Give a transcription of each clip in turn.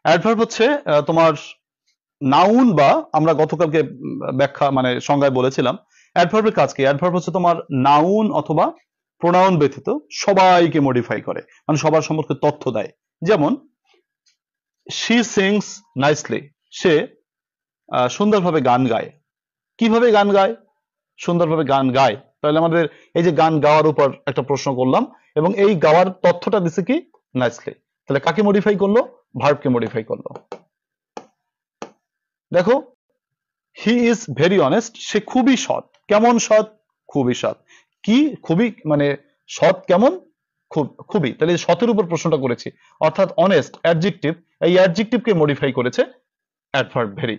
Adverb হচ্ছে তোমার noun, বা আমরা গতকালকে ব্যাখ্যা মানে সংজ্ঞায় বলেছিলাম অ্যাডভার্বের কাজ কি। অ্যাডভার্ব হচ্ছে তোমার নাউন অথবা প্রোনাউন ব্যতীত সবাইকে মডিফাই করে, মানে সবার সম্পর্কে তথ্য দেয়। যেমন শি সিংস নাইসলি, সে সুন্দরভাবে গান গায়। কিভাবে গান গায়? সুন্দরভাবে গান গায়। তাহলে আমাদের এই যে গান গাওয়ার উপর একটা প্রশ্ন করলাম, এবং এই গাওয়ার তথ্যটা দিছে কি? নাইসলি। তাহলে কাকে মডিফাই করলো? ভার্বকে মডিফাই করলো। দেখো, হি ইজ ভেরি অনেস্ট, সে খুবই সৎ। কেমন সৎ? খুবই সৎ। কি খুবই, মানে সৎ কেমন? খুবই। তাহলে সতের উপর প্রশ্নটা করেছি, অর্থাৎ অনেস্ট অ্যাডজেক্টিভ, এই অ্যাডজেক্টিভকে মডিফাই করেছে অ্যাডভার্ব ভেরি।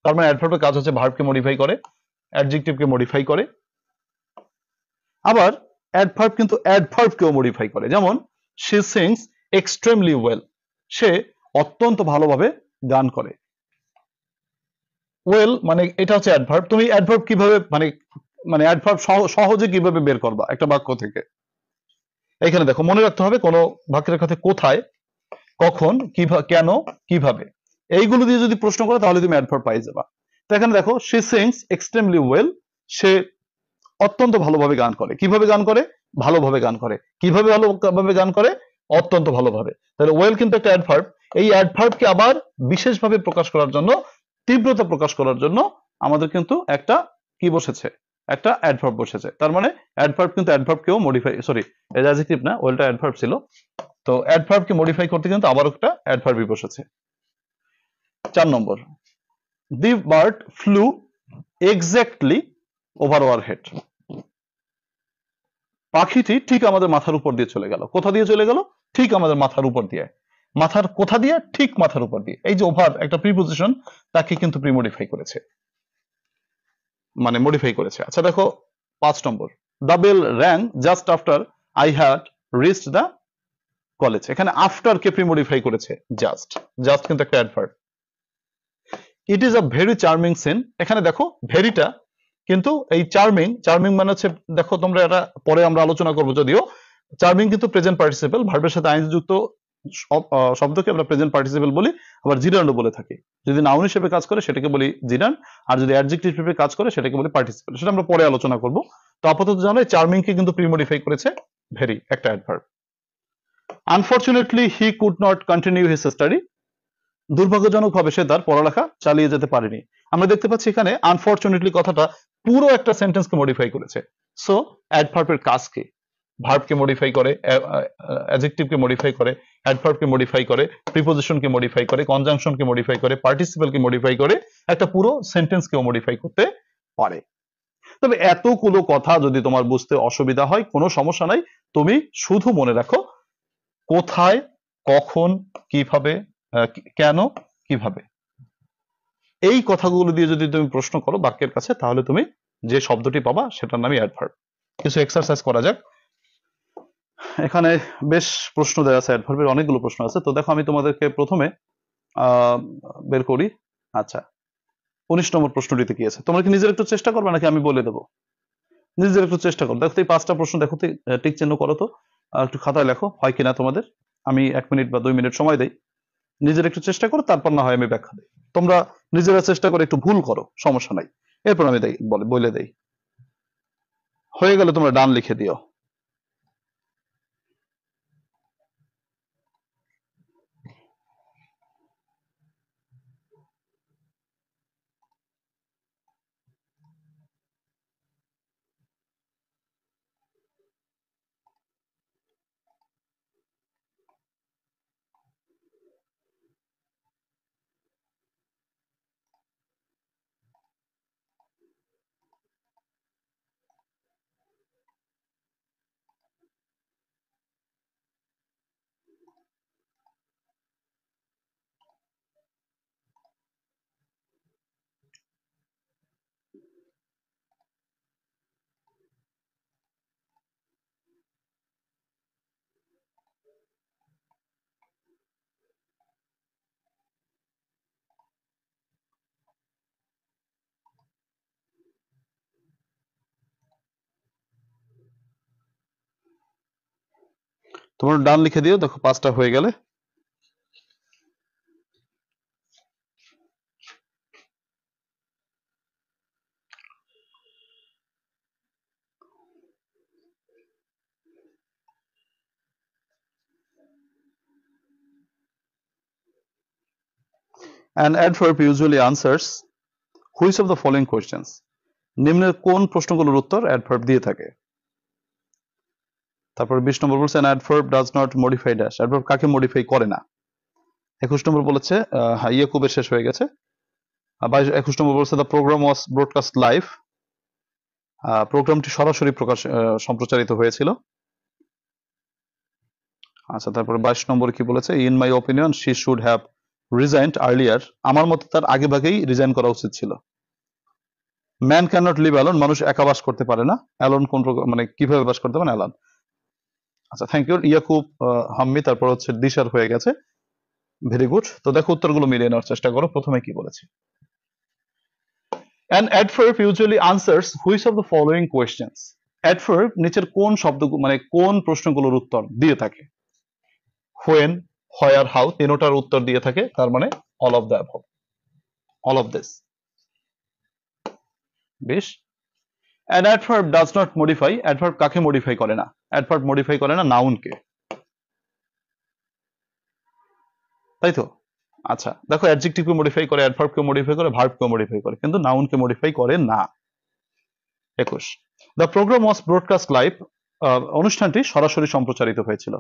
তার মানে অ্যাডভার্বের কাজ হচ্ছে ভার্বকে মডিফাই করে, অ্যাডজেক্টিভকে মডিফাই করে। আবার অ্যাডভার্ব কিন্তু অ্যাডভার্বকেও মডিফাই করে। যেমন শি সিংস এক্সট্রিমলি ওয়েল, সে অত্যন্ত ভালোভাবে গান করে। ওয়েল মানে এটা হচ্ছে অ্যাডভার্ব। তুমি অ্যাডভার্ব কিভাবে মানে মানে অ্যাডভার্ব সহজে কিভাবে বের করবা একটা বাক্য থেকে? এখানে দেখো, মনে রাখতে হবে কোন বাক্যের সাথে কোথায়, কখন, কিভাবে, কেন, কিভাবে, এইগুলো দিয়ে যদি প্রশ্ন করে তাহলে তুমি অ্যাডভার্ব পাই যাবা। তো এখানে দেখো, শি সিংস এক্সট্রিমলি ওয়েল, সে অত্যন্ত ভালোভাবে গান করে। কিভাবে গান করে? ভালোভাবে গান করে। কিভাবে ভালোভাবে গান করে? অত্যন্ত ভালোভাবে। তাহলে ওয়েল কিন্তু একটা অ্যাডভার্ব। এই অ্যাডভার্বকে আবার বিশেষভাবে প্রকাশ করার জন্য, তীব্রতা প্রকাশ করার জন্য আমাদের কিন্তু একটা কি বসেছে? একটা অ্যাডভার্ব বসেছে। তার মানে অ্যাডভার্ব কিন্তু অ্যাডভার্বকেও মডিফাই, সরি অ্যাডজেক্টিভ না, ওয়েলটা অ্যাডভার্ব ছিল। তো অ্যাডভার্বকে মডিফাই করতে কিন্তু আবার একটা অ্যাডভার্বই বসেছে। 4 number, the bird flew exactly over our head, পাখিটি ঠিক আমাদের মাথার উপর দিয়ে চলে গেল। কোথা দিয়ে চলে গেল? ঠিক আমাদের মাথার উপর দিয়ে। মাথার কোথা দিয়ে? ঠিক মাথার উপর দিয়ে। এই যে ওভার একটা প্রিপোজিশন, তাকে কিন্তু প্রিমডিফাই করেছে, মানে মডিফাই করেছে। আচ্ছা দেখো 5 number, the bell rang just after I had reached the college. এখানে আফটার কে প্রিমডিফাই করেছে জাস্ট। জাস্ট কিন্তু একটা adverb. It is a very charming scene, এখানে দেখো ভেরিটা কিন্তু এই চার্মিং, চার্মিং মানে হচ্ছে, দেখো তোমরা এটা পরে আমরা আলোচনা করবো যদিও, চার্মিং কিন্তু প্রেজেন্ট পার্টিসিপল, ভার্বের সাথে আইএনজি যুক্ত শব্দকে আমরা প্রেজেন্ট পার্টিসিপল বলি, আবার জিরান্ডও বলে থাকি। যদি নাউন হিসেবে কাজ করে সেটাকে বলি জিরান্ড, আর যদি অ্যাডজেক্টিভ হিসেবে কাজ করে সেটাকে বলি পার্টিসিপল। সেটা আমরা পরে আলোচনা করব। তো আপাতত জানো চার্মিং কে কিন্তু প্রিমডিফাই করেছে ভেরি, একটা adverb. Unfortunately he could not continue his study, দুর্ভাগ্যজনকভাবে সে তার পড়ালেখা চালিয়ে যেতে পারেনি। আমরা দেখতে পাচ্ছি এখানে আনফরচুনেটলি কথাটা পুরো একটা সেন্টেন্সকে মডিফাই করেছে। সো অ্যাডভার্বের কাজ কি? ভার্বকে মডিফাই করে, অ্যাডজেক্টিভকে মডিফাই করে, অ্যাডভার্বকে মডিফাই করে, প্রিপোজিশনকে মডিফাই করে, কনজাংশনকে মডিফাই করে, পার্টিসিপলকে মডিফাই করে, একটা পুরো সেন্টেন্সকেও মডিফাই করতে পারে। তবে এতগুলো কথা যদি তোমার বুঝতে অসুবিধা হয়, কোনো সমস্যা নাই, তুমি শুধু মনে রাখো কোথায়, কখন, কিভাবে, কেন, কিভাবে, এই কথাগুলো দিয়ে যদি তুমি প্রশ্ন করো বাক্যের কাছে, তাহলে তুমি যে শব্দটি পাবা সেটার নামই অ্যাডভার্ব। কিছু এক্সারসাইজ করা যাক। এখানে বেশ প্রশ্ন দেওয়া আছে, অ্যাডভার্বের অনেকগুলো প্রশ্ন আছে। তো দেখো, আমি তোমাদেরকে প্রথমে বের করি। আচ্ছা, 19 নম্বর প্রশ্নটিতে কি আছে? তোমরা কি নিজের একটু চেষ্টা করবে নাকি আমি বলে দেবো? নিজের একটু চেষ্টা করো। দেখো তো এই 5টা প্রশ্ন, দেখো তো টিক চিহ্ন করো তো, একটু খাতায় লেখো হয় কিনা তোমাদের। আমি 1 মিনিট বা 2 মিনিট সময় দেই, নিজের একটু চেষ্টা করো, তারপর না হয় আমি ব্যাখ্যা দিই। তোমরা নিজেরা চেষ্টা করে একটু ভুল করো, সমস্যা নাই, এরপর আমি বলে দেই। হয়ে গেলে তোমরা ডান লিখে দিও। তোমরা ডান লিখে দিও। দেখো 5টা হয়ে গেলে An adverb usually answers which of the following questions? নিম্নের কোন প্রশ্নগুলোর উত্তর অ্যাডভার্ব দিয়ে থাকে? তারপর 20 নম্বর বলছে an adverb does not modify dash, adverb কাকে মডিফাই করে না? 21 নম্বর বলেছে ইয়াকুবের শেষ হয়ে গেছে। 21 নম্বর বলছে the program was broadcast live, প্রোগ্রামটি সরাসরি সম্প্রচারিত হয়েছিল। আচ্ছা, তারপরে 22 নম্বর কি বলেছে in my opinion she should have resigned earlier, আমার মতে তার আগে ভাগেই রিজাইন করা উচিত ছিল। ম্যান ক্যানট লিভ অ্যালোন, মানুষ একা বাস করতে পারে না। অ্যালোন কোন মানে কিভাবে বাস করতে পারে অ্যালোন। আচ্ছা, থ্যাংক ইউ ইয়াকুব হাম্মি। তারপর হচ্ছে দিশার হয়ে গেছে, ভেরি গুড। তো দেখো উত্তরগুলো মিলিয়ে নেওয়ার চেষ্টা করো। প্রথমে কি বলেছি, an adverb usually answers which of the following questions? adverb নিচের কোন শব্দ মানে কোন প্রশ্নগুলোর উত্তর দিয়ে থাকে? when, where, how, তিনটার উত্তর দিয়ে থাকে, তার মানে all of the above, all of this। 20 an adverb does not modify, adverb কাকে মডিফাই করে না? adverb মডিফাই করে না নাউনকে, তাই তো? আচ্ছা দেখো, অ্যাডজেক্টিভ কে মডিফাই করে, অ্যাডভার্ব কে মডিফাই করে, ভার্ব কে মডিফাই করে, কিন্তু নাউন কে মডিফাই করে না। 21 the programme was broadcast live, অনুষ্ঠানটি সরাসরি সম্প্রচারিত হয়েছিল।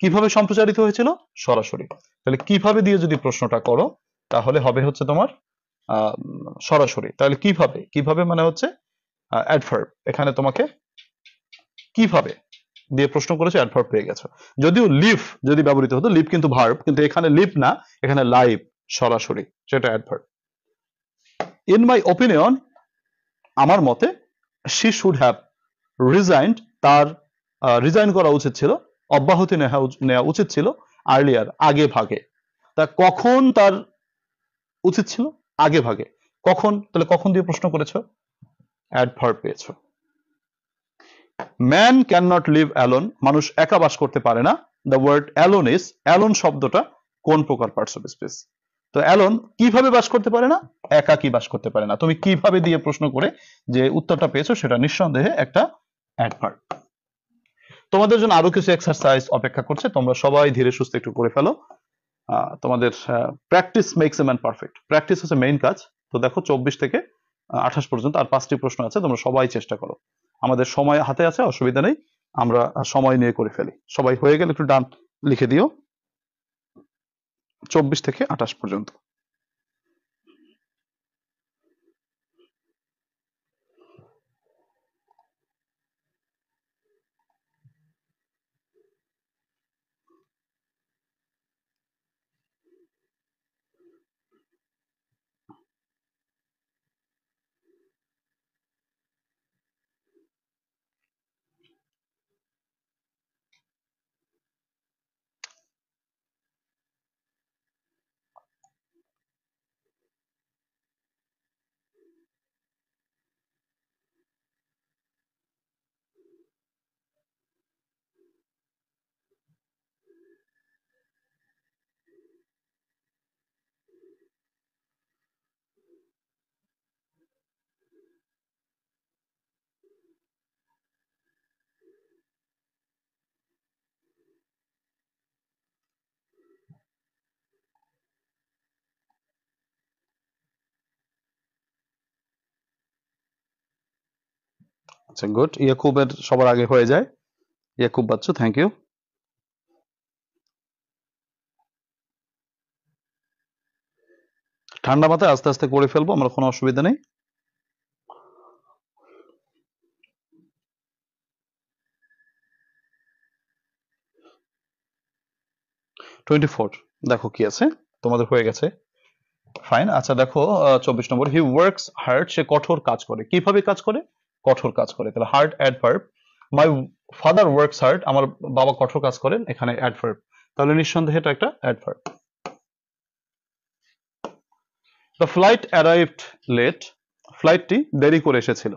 কিভাবে সম্প্রচারিত হয়েছিল? সরাসরি। তাহলে কিভাবে দিয়ে যদি প্রশ্নটা করো তাহলে হবে হচ্ছে তোমার সরাসরি। তাহলে কিভাবে, কিভাবে মানে হচ্ছে অ্যাডভার্ব, এখানে তোমাকে কিভাবে দিয়ে প্রশ্ন করেছে, অ্যাডভার্ব পেয়ে গেছো। যদিও লিভ যদি ব্যবহৃত হতো, লিভ কিন্তু ভার্ব, কিন্তু এখানে লিভ না, এখানে লাইভ, সরাসরি, সেটা অ্যাডভার্ব। ইন মাই ওপিনিয়ন, আমার মতে, শি শুড হ্যাভ রিজাইন্ড, তার রিজাইন করা উচিত ছিল, অব্যাহতি নেওয়া উচিত ছিল, আর্লিয়ার, আগে ভাগে। তা কখন তার উচিত ছিল? আগে ভাগে। কখন? তাহলে কখন দিয়ে প্রশ্ন করেছো, অ্যাডভার্ব পেয়েছো। Man can not live alone, মানুষ একা বাস করতে পারে না। The word alone is, alone শব্দটা কোন প্রকার পার্টস অফ স্পিচ? তো অ্যালোন কিভাবে বাস করতে পারে না? একাকী বাস করতে পারে না। তুমি কিভাবে দিয়ে প্রশ্ন করে যে উত্তরটা পেয়েছো সেটা নিঃসন্দেহে একটা অ্যাডভার্ব। তোমাদের জন্য আরো কিছু এক্সারসাইজ অপেক্ষা করছে, তোমরা সবাই ধীরে সুস্থে একটু করে ফেলো। তোমাদের practice makes a man perfect, practice হচ্ছে মেইন কাজ। তো দেখো 24 থেকে 28 পর্যন্ত আর 5টি প্রশ্ন আছে, তোমরা সবাই চেষ্টা করো। আমাদের সময় হাতে আছে, অসুবিধা নেই, আমরা সময় নিয়ে করে ফেলি। সবাই হয়ে গেলে একটু ডান লিখে দিও 24 থেকে 28 পর্যন্ত। আচ্ছা গুড, ইয়াকুবের সবার আগে হয়ে যায়। Yakub Bachchu, thank you. ঠান্ডা মাথায় আস্তে আস্তে করে ফেলবো আমরা, কোনো অসুবিধা নেই। দেখো কি আছে, তোমাদের হয়ে গেছে, ফাইন। আচ্ছা দেখো 24 নম্বর, হি ওয়ার্কস হার্ড, সে কঠোর কাজ করে। কিভাবে কাজ করে? কঠোর কাজ করে। তাহলে hard adverb. My father works hard, আমার বাবা কঠোর কাজ করেন, এখানে অ্যাডভার্ব। তাহলে নিঃসন্দেহে এটা একটা adverb. The flight arrived late, ফ্লাইটটি দেরি করে এসেছিল।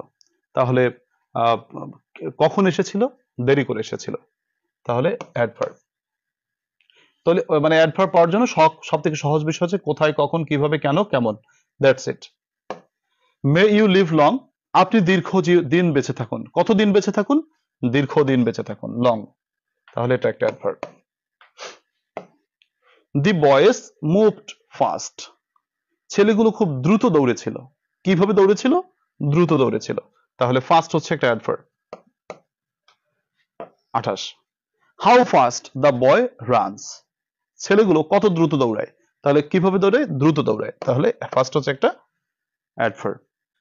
তাহলে কখন এসেছিল? দেরি করে এসেছিল, তাহলে অ্যাডভার্ব। তাহলে মানে অ্যাডভার্ব পাওয়ার জন্য সব থেকে সহজ বিষয় হচ্ছে কোথায়, কখন, কিভাবে, কেন, কেমন, that's it. May you live long, আপনি দিন বেঁচে থাকুন। কতদিন বেঁচে থাকুন? দীর্ঘদিন বেঁচে থাকুন, লং, তাহলে এটা একটা adverb. The boys moved fast, ছেলেগুলো খুব দ্রুত দৌড়েছিল। কিভাবে দৌড়েছিল? দ্রুত দৌড়েছিল। তাহলে ফাস্ট হচ্ছে একটা adverb. 28, how fast the boy runs. ছেলেগুলো কত দ্রুত দৌড়ায়। তাহলে কিভাবে দৌড়ায়? দ্রুত দৌড়ায়। তাহলে ফার্স্ট হচ্ছে একটা অ্যাডভার্ব।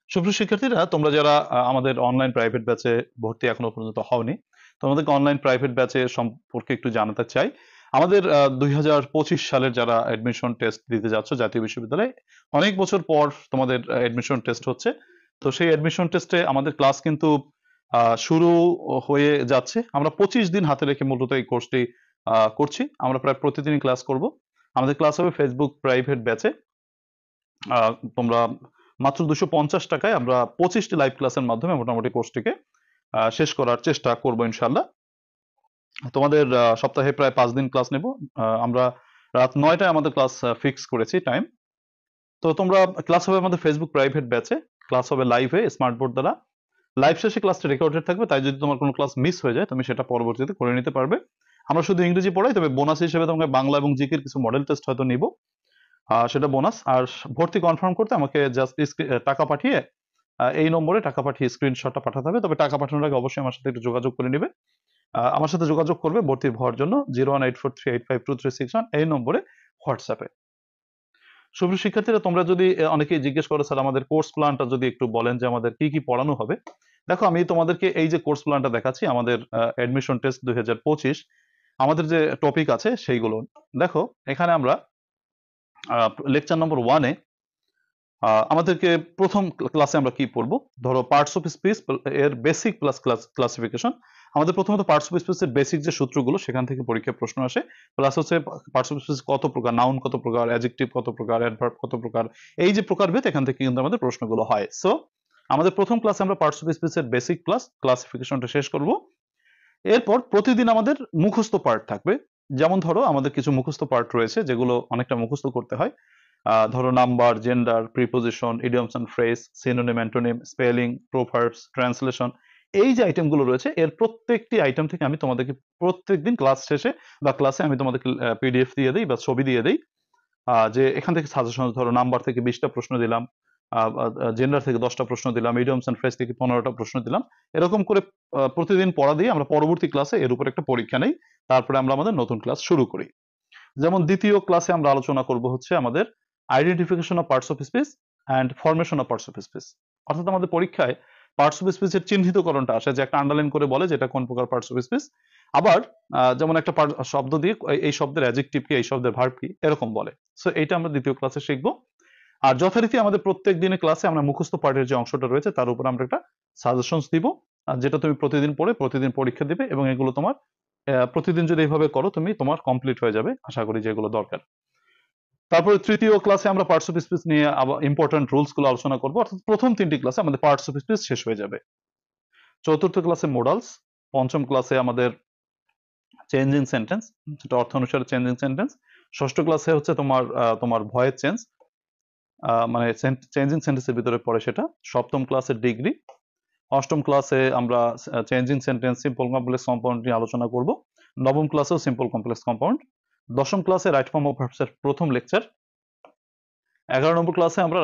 সুপ্রিয় শিক্ষার্থীরা, তোমরা যারা আমাদের অনলাইন প্রাইভেট ব্যাচে ভর্তি এখনো পর্যন্ত হওনি, তোমাদেরকে অনলাইন প্রাইভেট ব্যাচে সম্পর্কে একটু জানাতে চাই। আমাদের 2025 সালের যারা অ্যাডমিশন টেস্ট দিতে যাচ্ছ জাতীয় বিশ্ববিদ্যালয়ে, অনেক বছর পর তোমাদের অ্যাডমিশন টেস্ট হচ্ছে। তো সেই অ্যাডমিশন টেস্টে আমাদের ক্লাস কিন্তু শুরু হয়ে যাচ্ছে। আমরা 25 দিন হাতে রেখে মূলত এই কোর্সটি করছি। আমরা প্রায় প্রতিদিনই ক্লাস করব। আমাদের ক্লাস হবে ফেসবুক প্রাইভেট ব্যাচে। তোমরা মাত্র 250 টাকায় আমরা 25টি লাইভ ক্লাসের মাধ্যমে মোটামুটি কোর্সটিকে শেষ করার চেষ্টা করব ইনশাল্লাহ। তোমাদের সপ্তাহে প্রায় 5 দিন ক্লাস নেব। আমরা রাত 9টায় আমাদের ক্লাস ফিক্স করেছি টাইম। তো তোমরা ক্লাস হবে আমাদের ফেসবুক প্রাইভেট ব্যাচে, ক্লাস হবে লাইভে স্মার্ট বোর্ড দ্বারা। লাইভ শেষে ক্লাসটা রেকর্ডেড থাকবে, তাই যদি তোমার কোনো ক্লাস মিস হয়ে যায় তুমি সেটা পরবর্তীতে করে নিতে পারবে। আমরা শুধু ইংরেজি পড়াই, তবে বোনাস হিসেবে তোমাকে বাংলা এবং জিকের কিছু মডেল টেস্ট হয়তো নিব, সেটা বোনাস। আর ভর্তি কনফার্ম করতে আমাকে জাস্ট টাকা পাঠিয়ে এই নম্বরে টাকা পাঠিয়ে স্ক্রিনশটটা পাঠাতে হবে। তবে টাকা পাঠানোর আগে অবশ্যই আমার সাথে একটু যোগাযোগ করে নেবে। আমার সাথে যোগাযোগ করবে ভর্তি হওয়ার জন্য 01843852361 এই নম্বরে হোয়াটসঅ্যাপে। সুপ্রিয় শিক্ষার্থীরা, তোমরা যদি অনেকেই জিজ্ঞেস করো স্যার আমাদের কোর্স প্ল্যানটা যদি একটু বলেন যে আমাদের কি কি পড়ানো হবে। দেখো, আমি তোমাদেরকে এই যে কোর্স প্ল্যানটা দেখাচ্ছি, আমাদের অ্যাডমিশন টেস্ট 2025 আমাদের যে টপিক আছে সেইগুলো দেখো। এখানে আমরা লেকচার নম্বর 1-এ আমাদেরকে প্রথম ক্লাসে আমরা কি পড়বো, ধরো পার্টস অফ স্পিচ এর বেসিক প্লাস ক্লাসিফিকেশন। আমাদের প্রথমত পার্টস অফ স্পিচের বেসিক যে সূত্রগুলো সেখান থেকে পরীক্ষায় প্রশ্ন আসে, প্লাস হচ্ছে পার্টস অফ স্পিচ কত প্রকার, নাউন কত প্রকার, অ্যাডজেক্টিভ কত প্রকার, অ্যাডভার্ব কত প্রকার, এই যে প্রকারভেদ এখান থেকে কিন্তু আমাদের প্রশ্নগুলো হয়। সো আমাদের প্রথম ক্লাসে আমরা পার্টস অফ স্পিচের বেসিক প্লাস ক্লাসিফিকেশনটা শেষ করব। এরপর প্রতিদিন আমাদের মুখস্থ পার্ট থাকবে। যেমন ধরো আমাদের কিছু মুখস্থ পার্ট রয়েছে যেগুলো অনেকটা মুখস্থ করতে হয়। ধরো number, gender, preposition, idioms and phrase, synonym, antonym, spelling, proverbs, translation, এই যে আইটেমগুলো রয়েছে এর প্রত্যেকটি আইটেম থেকে আমি তোমাদেরকে প্রত্যেকদিন ক্লাস শেষে বা ক্লাসে আমি তোমাদেরকে পিডিএফ দিয়ে দিই বা ছবি দিয়ে দিই, যে এখান থেকে সাজেশন, ধরো নাম্বার থেকে 20টা প্রশ্ন দিলাম, জেন্ডার থেকে 10টা প্রশ্ন দিলাম, ইডিয়মস এন্ড ফ্রেজ থেকে 15টা প্রশ্ন দিলাম। এরকম করে প্রতিদিন পড়া দিয়ে আমরা পরবর্তী ক্লাসে এর উপর একটা পরীক্ষা নেই, তারপরে আমরা আমাদের নতুন ক্লাস শুরু করি। যেমন দ্বিতীয় ক্লাসে আমরা আলোচনা করব হচ্ছে আমাদের identification of parts of speech and formation of parts of speech. অর্থাৎ আমাদের পরীক্ষায় পার্টস অফ স্পিচের চিহ্নিতকরণটা আসে, যে একটা আন্ডারলাইন করে বলে যে এটা কোন প্রকার পার্টস অফ স্পিচ। আবার যেমন একটা শব্দ দিয়ে এই শব্দের অ্যাডজেক্টিভ কি, এই শব্দের ভার্ব কি, এরকম বলে। সো এইটা আমরা দ্বিতীয় ক্লাসে শিখবো। আর যথারীতি আমাদের প্রত্যেক দিনের ক্লাসে আমরা মুখস্থ পার্টের যে অংশটা রয়েছে তার উপর আমরা একটা সাজেশনস দিব, যেটা তুমি প্রতিদিন পড়ে প্রতিদিন পরীক্ষা দিবে, এবং এগুলো তোমার প্রতিদিন যদি এইভাবে করো তুমি তোমার কমপ্লিট হয়ে যাবে আশা করি, যেগুলো দরকার। তারপরে তৃতীয় ক্লাসে আমরা পার্টস অফ স্পিচ নিয়ে আবার ইম্পর্টেন্ট রুলস গুলো আলোচনা করবো। অর্থাৎ প্রথম 3টি ক্লাসে আমাদের পার্টস অফ স্পিচ শেষ হয়ে যাবে। চতুর্থ ক্লাসে মোডালস, পঞ্চম ক্লাসে আমাদের চেঞ্জিং সেন্টেন্স, যেটা অর্থ অনুসারে চেঞ্জিং সেন্টেন্স। ষষ্ঠ ক্লাসে হচ্ছে তোমার ভয়েস চেঞ্জ, মানে চেঞ্জিং সেন্টেন্সের ভিতরে পড়ে সেটা। সপ্তম ক্লাসে ডিগ্রি। অষ্টম ক্লাসে আমরা changing sentence, simple complex compound নিয়ে আলোচনা করব। নবম ক্লাসেও সিম্পল কমপ্লেক্স কম্পাউন্ড। দশম ক্লাসে রাইট ফর্ম অফ ভার্বস এর প্রথম লেকচার। 11 নম্বর ক্লাসে আমরা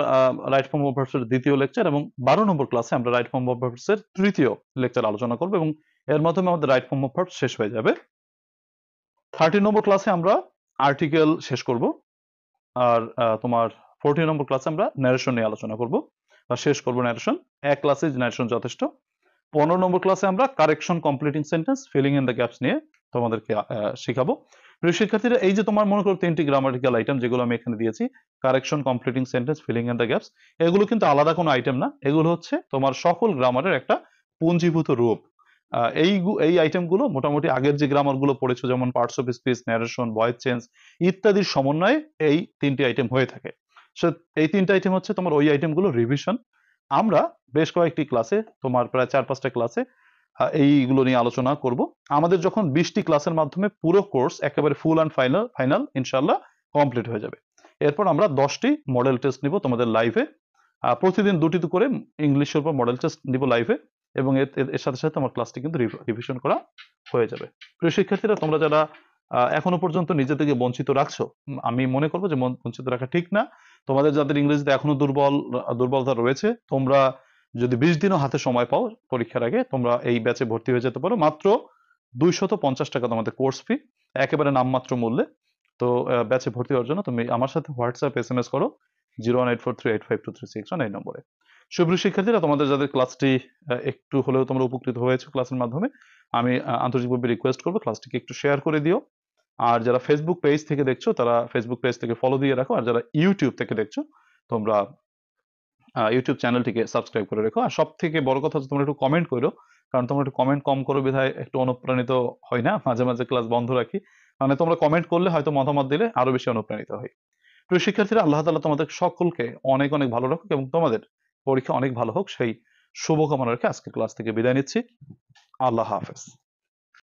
রাইট ফর্ম অফ ভার্বস এর দ্বিতীয় লেকচার, এবং 12 নম্বর ক্লাসে আমরা রাইট ফর্ম অফ ভার্বস এর তৃতীয় লেকচার আলোচনা করব, এবং এর মাধ্যমে আমাদের রাইট ফর্ম অফ ভার্বস শেষ হয়ে যাবে। 13 নম্বর ক্লাসে আমরা আর্টিকেল শেষ করব। আর তোমার 14 নম্বর ক্লাসে আমরা ন্যারেশন নিয়ে আলোচনা করব বা শেষ করব ন্যারেশন। এক ক্লাসে ন্যারেশন যথেষ্ট। 15 নম্বর ক্লাসে আমরা correction, completing sentence, filling in the gaps নিয়ে তোমাদেরকে শেখাবো। প্রিয় শিক্ষার্থীরা, এই যে তোমার মনে করো 3টি গ্রামাটিক্যাল আইটেম যেগুলো আমি এখানে দিয়েছি, correction, completing sentence, filling in the gaps, এগুলো কিন্তু আলাদা কোনো আইটেম না, এগুলো হচ্ছে তোমার সকল গ্রামারের একটা পুঞ্জীভূত রূপ। এই আইটেমগুলো মোটামুটি আগের যে গ্রামার গুলো পড়েছো, যেমন parts of speech, narration, voice change ইত্যাদির সমন্বয়ে এই 3টি আইটেম হয়ে থাকে। সো এই 3টা আইটেম হচ্ছে তোমার ওই আইটেমগুলো রিভিশন। আমরা বেশ কয়েকটি ক্লাসে, তোমার প্রায় 4-5টা ক্লাসে এইগুলো নিয়ে আলোচনা করব। আমাদের যখন 20টি ক্লাসের মাধ্যমে পুরো কোর্স একেবারে ফুল অ্যান্ড ফাইনাল ইনশাল্লাহ কমপ্লিট হয়ে যাবে। এরপর আমরা 10টি মডেল টেস্ট নিব তোমাদের লাইভে। প্রতিদিন 2টি করে ইংলিশের উপর মডেল টেস্ট নিব লাইভে, এবং এর সাথে সাথে আমার ক্লাসটি কিন্তু রিভিশন করা হয়ে যাবে। প্রিয় শিক্ষার্থীরা, তোমরা যারা এখনো পর্যন্ত নিজে থেকে বঞ্চিত রাখছো, আমি মনে করবো যে বঞ্চিত রাখা ঠিক না। তোমাদের যাদের ইংরেজিতে এখনো দুর্বলতা রয়েছে, তোমরা যদি 20 দিনও হাতে সময় পাও পরীক্ষার আগে, তোমরা এই ব্যাচে ভর্তি হয়ে যেতে পারো। মাত্র 250 টাকা তোমাদের কোর্স ফি, একেবারে নামমাত্র মূল্যে। তো ব্যাচে ভর্তি হওয়ার জন্য তুমি আমার সাথে হোয়াটসঅ্যাপ SMS করো 01843852361 এই নম্বরে। সুপ্রিয় শিক্ষার্থীরা, তোমাদের যাদের ক্লাসটি একটু হলেও তোমরা উপকৃত হয়েছো ক্লাসের মাধ্যমে, আমি আন্তরিকভাবে রিকোয়েস্ট করবো ক্লাসটিকে একটু শেয়ার করে দিও। আর যারা ফেসবুক পেজ থেকে দেখছো তারা ফেসবুক পেজ থেকে ফলো দিয়ে রাখো, আর যারা ইউটিউব থেকে দেখছো তোমরা ইউটিউব চ্যানেলটিকে সাবস্ক্রাইব করে রেখো। আর সব থেকে বড় কথা হচ্ছে তোমরা একটু কমেন্ট করো, কারণ তোমরা একটু কমেন্ট কম করো বিধায় একটু অনুপ্রাণিত হয় না, মাঝে মাঝে ক্লাস বন্ধ রাখি। মানে তোমরা কমেন্ট করলে হয়তো মতামত দিলে আরো বেশি অনুপ্রাণিত হয়। প্রিয় শিক্ষার্থীরা, আল্লাহ তাআলা তোমাদের সকলকে অনেক অনেক ভালো রাখুক এবং তোমাদের পরীক্ষা অনেক ভালো হোক, সেই শুভকামনা রেখে আজকে ক্লাস থেকে বিদায় নিচ্ছি। আল্লাহ হাফেজ।